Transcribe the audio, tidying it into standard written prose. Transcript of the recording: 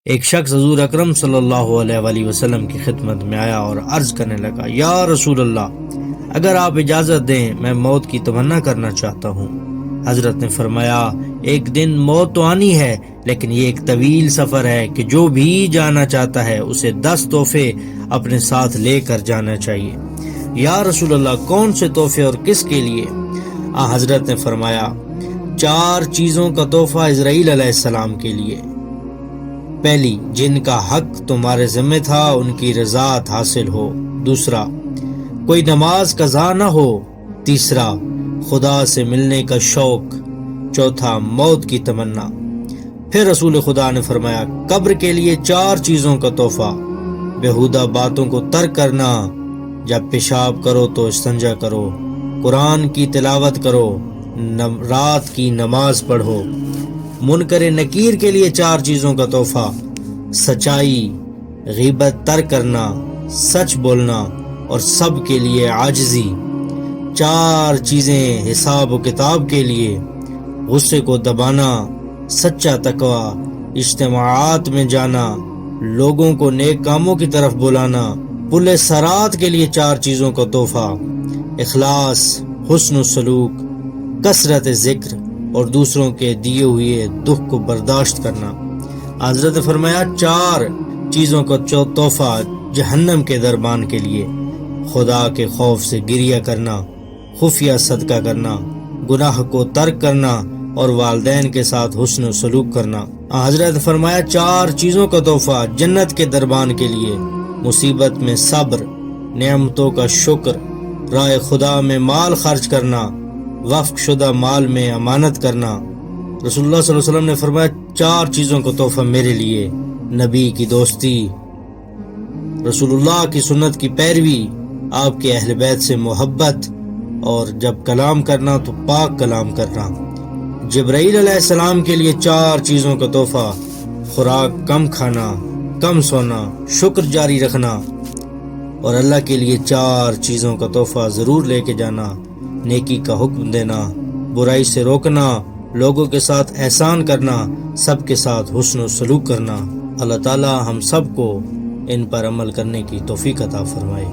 ایک شخص حضور اکرم صلی اللہ علیہ وآلہ وسلم کی خدمت میں آیا اور عرض کرنے لگا، یا رسول اللہ، اگر آپ اجازت دیں میں موت کی تمنا کرنا چاہتا ہوں۔ حضرت نے فرمایا، ایک دن موت تو آنی ہے، لیکن یہ ایک طویل سفر ہے کہ جو بھی جانا چاہتا ہے اسے 10 تحفے اپنے ساتھ لے کر جانا چاہیے۔ یا رسول اللہ، کون سے تحفے اور کس کے لیے؟ حضرت نے فرمایا، 4 چیزوں کا تحفہ اسرائیل علیہ السلام کے لیے۔ پہلی، جن کا حق تمہارے ذمہ تھا ان کی رضاعت حاصل ہو۔ دوسرا، کوئی نماز قضا نہ ہو۔ تیسرا، خدا سے ملنے کا شوق۔ چوتھا، موت کی تمنا۔ پھر رسول خدا نے فرمایا، قبر کے لیے 4 چیزوں کا تحفہ: بیہودہ باتوں کو ترک کرنا، جب پیشاب کرو تو استنجا کرو، قرآن کی تلاوت کرو، رات کی نماز پڑھو۔ منکر نکیر کے لیے 4 چیزوں کا تحفہ: سچائی، غیبت ترک کرنا، سچ بولنا، اور سب کے لیے عاجزی۔ 4 چیزیں حساب و کتاب کے لیے: غصے کو دبانا، سچا تقوی، اجتماعات میں جانا، لوگوں کو نیک کاموں کی طرف بلانا۔ پل صراط کے لیے 4 چیزوں کا تحفہ: اخلاص، حسن و سلوک، کثرت ذکر، اور دوسروں کے دیے ہوئے دکھ کو برداشت کرنا۔ حضرت نے فرمایا، 4 چیزوں کا تحفہ جہنم کے دربان کے لیے: خدا کے خوف سے گریہ کرنا، خفیہ صدقہ کرنا، گناہ کو ترک کرنا، اور والدین کے ساتھ حسن و سلوک کرنا۔ حضرت نے فرمایا، 4 چیزوں کا تحفہ جنت کے دربان کے لیے: مصیبت میں صبر، نعمتوں کا شکر، راہ خدا میں مال خرچ کرنا، وقف شدہ مال میں امانت کرنا۔ رسول اللہ صلی اللہ علیہ وسلم نے فرمایا، 4 چیزوں کا تحفہ میرے لیے: نبی کی دوستی، رسول اللہ کی سنت کی پیروی، آپ کے اہل بیت سے محبت، اور جب کلام کرنا تو پاک کلام کرنا۔ جبرائیل علیہ السلام کے لیے 4 چیزوں کا تحفہ: خوراک کم کھانا، کم سونا، شکر جاری رکھنا۔ اور اللہ کے لیے 4 چیزوں کا تحفہ ضرور لے کے جانا: نیکی کا حکم دینا، برائی سے روکنا، لوگوں کے ساتھ احسان کرنا، سب کے ساتھ حسن و سلوک کرنا۔ اللہ تعالی ہم سب کو ان پر عمل کرنے کی توفیق عطا فرمائے۔